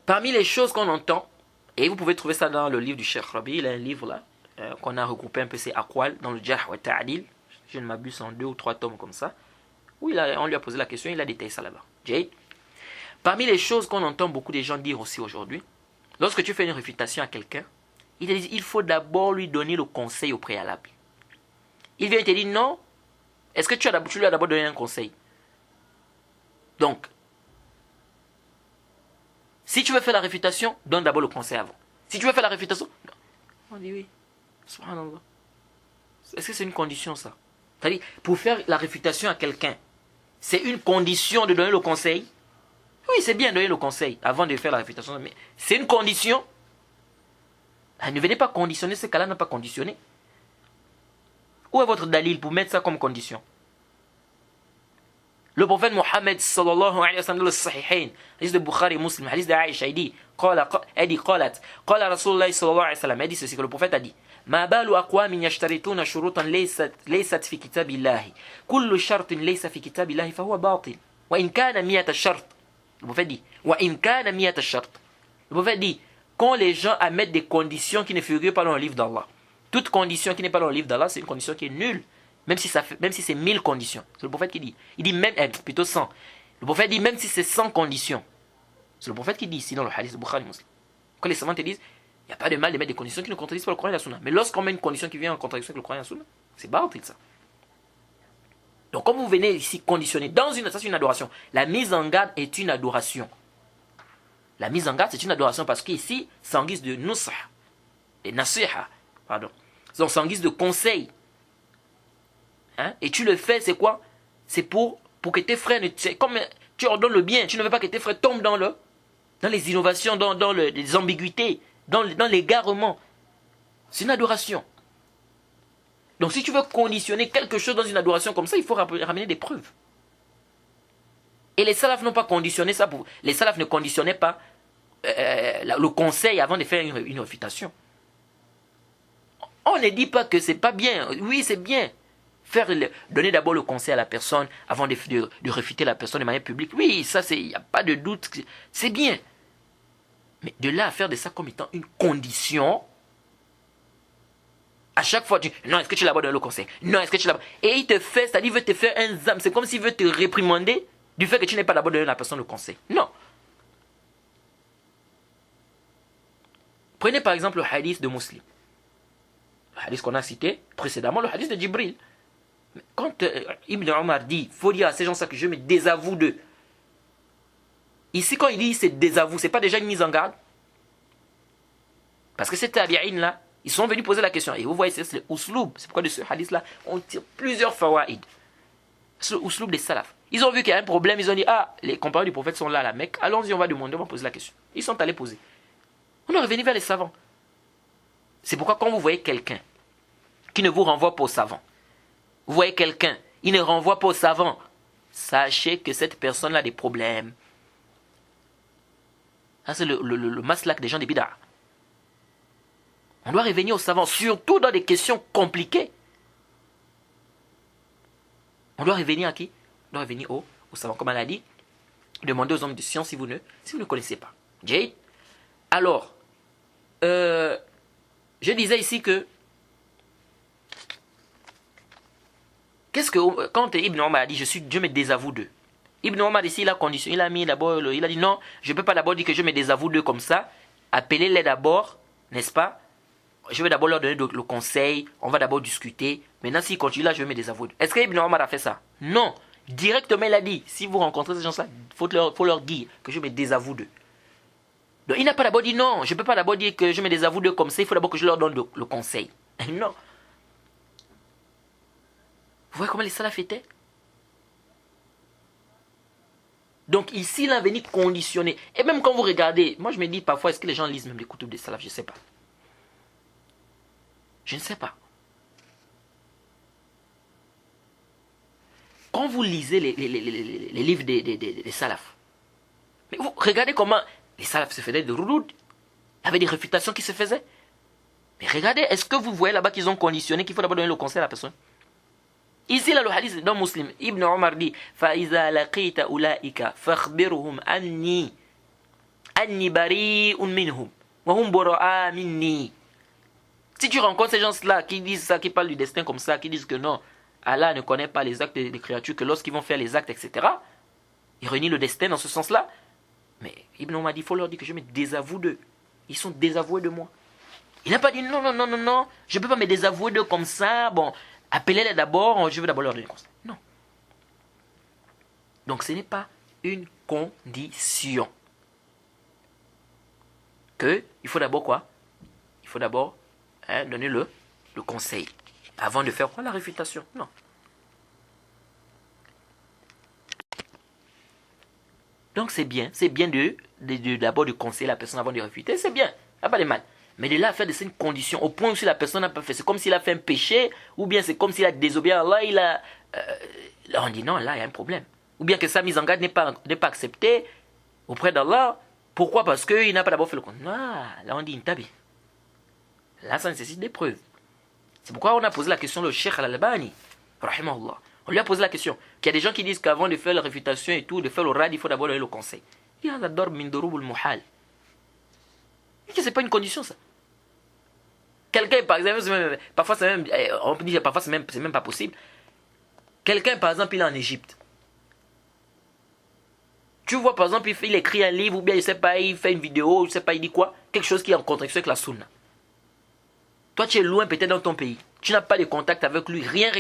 Parmi les choses qu'on entend, et vous pouvez trouver ça dans le livre du Cheikh Rabi, il a un livre là, qu'on a regroupé un peu, c'est Aqwal, dans le Jarh wa Ta'dil, je ne m'abuse, en 2 ou 3 tomes comme ça, où on lui a posé la question, il a détaillé ça là-bas. Jade. Parmi les choses qu'on entend beaucoup de gens dire aussi aujourd'hui, lorsque tu fais une réfutation à quelqu'un, il faut d'abord lui donner le conseil au préalable. Il vient te dire non, est-ce que tu lui as d'abord donné un conseil? Donc, si tu veux faire la réfutation, donne d'abord le conseil avant. Si tu veux faire la réfutation, non. On dit oui. Subhanallah. Est-ce que c'est une condition ça? C'est-à-dire, pour faire la réfutation à quelqu'un, c'est une condition de donner le conseil? Oui, c'est bien de donner le conseil avant de faire la réfutation, mais c'est une condition. Ne venez pas conditionner ce qu'Allah n'a pas conditionné. Où est votre dalil pour mettre ça comme condition? Le prophète Mohammed sallallahu alayhi wa sallam dans le Sahihain, hadith de Bukhari Muslim, hadith de Aïcha, il dit, qala Rasulullah sallallahu alayhi wa sallam, il dit ceci que le prophète a dit, ma balu aqwamin yashtarituna shurutan laysat fi kitabillahi, kullu shartin laysa fi kitabillahi fahuwa batil, wa in kana miyata shart. Le prophète dit, wa in kana miyata shart. Le prophète dit, quand les gens mettent des conditions qui ne figurent pas dans le livre d'Allah, toute condition qui n'est pas dans le livre d'Allah, c'est une condition qui est nulle. Même si c'est 1000 conditions. C'est le prophète qui dit. Il dit même, plutôt 100. Le prophète dit même si c'est 100 conditions. C'est le prophète qui dit ici dans le hadith de Bukhari Muslim. Quand les savants te disent, il n'y a pas de mal de mettre des conditions qui ne contredisent pas le Coran et la Sunna. Mais lorsqu'on met une condition qui vient en contradiction avec le Coran et la Sunna, c'est batil ça. Donc quand vous venez ici conditionner, ça c'est une adoration. La mise en garde est une adoration. La mise en garde c'est une adoration parce qu'ici, c'est en guise de nusah, de nasiha, pardon. Donc c'est en guise de conseil. Hein? Et tu le fais, c'est quoi? C'est pour que tes frères, comme tu ordonnes le bien, tu ne veux pas que tes frères tombent dans les innovations, dans les ambiguïtés, dans l'égarement. C'est une adoration. Donc si tu veux conditionner quelque chose dans une adoration comme ça, il faut ramener des preuves. Et les salafs n'ont pas conditionné ça. Les salafs ne conditionnaient pas le conseil avant de faire une réfutation. On ne dit pas que c'est pas bien. Oui, c'est bien. Donner d'abord le conseil à la personne avant de réfuter la personne de manière publique. Oui, ça, il n'y a pas de doute. C'est bien. Mais de là à faire de ça comme étant une condition, à chaque fois, non, est-ce que tu l'as donné le conseil? Non, est-ce que tu l'as. Et il te fait, c'est-à-dire, il veut te faire un zam. C'est comme s'il veut te réprimander du fait que tu n'es pas d'abord donné à la personne le conseil. Non. Prenez par exemple le hadith de Muslim. Le hadith qu'on a cité précédemment, le hadith de Jibril. Quand Ibn Omar dit, il faut dire à ces gens-là que je me désavoue d'eux. Ici, quand il dit c'est désavoue, c'est pas déjà une mise en garde? Parce que ces tabi'in là, ils sont venus poser la question. Et vous voyez, c'est le usloub. C'est pourquoi de ce hadith-là, on tire plusieurs fawaïd. C'est le usloub des salafs. Ils ont vu qu'il y a un problème, ils ont dit, les compagnons du prophète sont là à la Mecque, allons-y, on va demander, on va poser la question. Ils sont allés poser. On est revenu vers les savants. C'est pourquoi quand vous voyez quelqu'un qui ne vous renvoie pas aux savants, vous voyez quelqu'un, il ne renvoie pas aux savants, sachez que cette personne a des problèmes. Ça, c'est le maslak des gens des bid'ah. On doit revenir aux savants, surtout dans des questions compliquées. On doit revenir à qui? On doit revenir aux savants. Comme elle a dit, demandez aux hommes de science si vous ne connaissez pas. Jade. Alors, je disais ici que quand Ibn Omar a dit je me désavoue d'eux. Ibn Omar ici il a dit non, je ne peux pas d'abord dire que je me désavoue d'eux comme ça. Appelez-les d'abord, n'est-ce pas? Je vais d'abord leur donner le conseil, on va d'abord discuter. Maintenant s'ils continuent là, je vais me désavouer. Est-ce que Ibn Omar a fait ça? Non. Directement il a dit, si vous rencontrez ces gens-là, il faut leur dire que je me désavoue d'eux. Donc il n'a pas d'abord dit non, je ne peux pas d'abord dire que je me désavoue d'eux comme ça, il faut d'abord que je leur donne le conseil. Non. Vous voyez comment les salafs étaient? Donc ici, il a venu conditionner. Et même quand vous regardez, moi je me dis parfois, est-ce que les gens lisent même les koutoub des salafs? Je ne sais pas. Je ne sais pas. Quand vous lisez les livres des salafs, mais vous regardez comment les salafs se faisaient de rouloud. Il y avait des réfutations qui se faisaient. Mais regardez, est-ce que vous voyez là-bas qu'ils ont conditionné qu'il faut d'abord donner le conseil à la personne? Ici, là, le hadith dans Muslim, Ibn Omar dit فَإِذَا لَقِيتَ أُولَئِكَ فَخْبِرْهُمْ أَنِّي Anni bari'un minhum wa hum bura'a minni. Si tu rencontres ces gens-là qui disent ça, qui parlent du destin comme ça, qui disent que non, Allah ne connaît pas les actes des créatures, que lorsqu'ils vont faire les actes, etc., ils renient le destin dans ce sens-là. Mais Ibn Omar dit, il faut leur dire que je me désavoue d'eux. Ils sont désavoués de moi. Il n'a pas dit non, non, non, non, non, je ne peux pas me désavouer d'eux comme ça. Bon, appelez-les d'abord, je veux d'abord leur donner conseil. Non. Donc ce n'est pas une condition. Il faut d'abord quoi? Il faut d'abord donner le conseil. Avant de faire quoi? La réfutation. Non. Donc c'est bien d'abord de conseiller la personne avant de réfuter, c'est bien, il n'y a pas de mal. Mais de là à faire de ces conditions, au point où si la personne n'a pas fait, c'est comme s'il a fait un péché, ou bien c'est comme s'il a désobéi à Allah, là on dit non, là il y a un problème. Ou bien que sa mise en garde n'est pas acceptée auprès d'Allah. Pourquoi? Parce qu'il n'a pas d'abord fait le compte. Ah, là on dit une tabi. Là ça nécessite des preuves. C'est pourquoi on a posé la question au Cheikh Al-Albani, rahimahullah. On lui a posé la question. Qu'il y a des gens qui disent qu'avant de faire la réfutation et tout, de faire le rad, il faut d'abord donner le conseil. Il y a d'abord min durubul muhal. C'est pas une condition ça. Quelqu'un par exemple, parfois c'est même, on peut dire parfois c'est même pas possible. Quelqu'un par exemple il est en Égypte. Tu vois par exemple il écrit un livre ou bien je sais pas il fait une vidéo, je sais pas il dit quoi, quelque chose qui est en contradiction avec la sunna. Toi tu es loin peut-être dans ton pays. Tu n'as pas de contact avec lui, rien.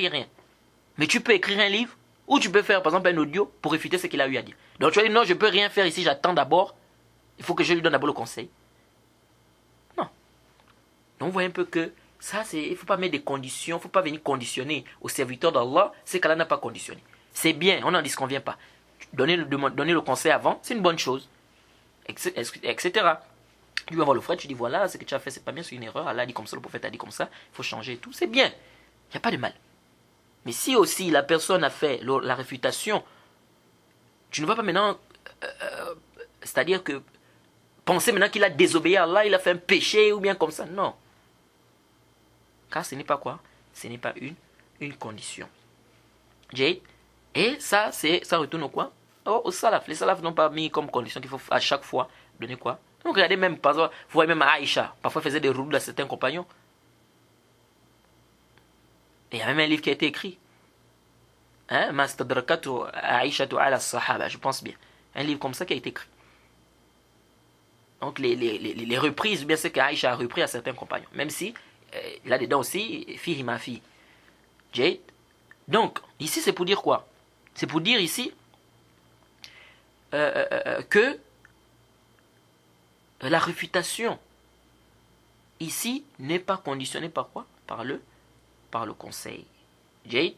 Mais tu peux écrire un livre ou tu peux faire par exemple un audio pour réfuter ce qu'il a eu à dire. Donc tu vas dire non, je ne peux rien faire ici, j'attends d'abord. Il faut que je lui donne d'abord le conseil. Non. Donc vous voyez un peu que ça, il ne faut pas mettre des conditions, il ne faut pas venir conditionner au serviteur d'Allah ce qu'Allah n'a pas conditionné. C'est bien, on n'en disconvient pas. Donner le conseil avant, c'est une bonne chose. Etc. Tu vas voir le frère, tu dis voilà, ce que tu as fait, c'est pas bien, c'est une erreur. Allah a dit comme ça, le prophète a dit comme ça, il faut changer et tout. C'est bien. Il n'y a pas de mal. Mais si aussi la personne a fait la réfutation, tu ne vas pas maintenant, c'est-à-dire que penser maintenant qu'il a désobéi à Allah, il a fait un péché ou bien comme ça. Non. Car ce n'est pas quoi? Ce n'est pas une condition. Jade. Et ça retourne au quoi? Au salaf. Les salafs n'ont pas mis comme condition qu'il faut à chaque fois donner quoi? Donc regardez même, par exemple, vous voyez même Aïcha, parfois faisait des roubles à certains compagnons. Et il y a même un livre qui a été écrit. Mastadrakatu Aïshatu ala Sahaba, je pense bien. Un livre comme ça qui a été écrit. Donc les reprises, bien c'est qu'Aïcha a repris à certains compagnons. Même si, là-dedans aussi, fihi ma fille. Jade. Donc, ici c'est pour dire quoi? C'est pour dire ici que la réfutation ici n'est pas conditionnée par quoi? Par le conseil. Jade.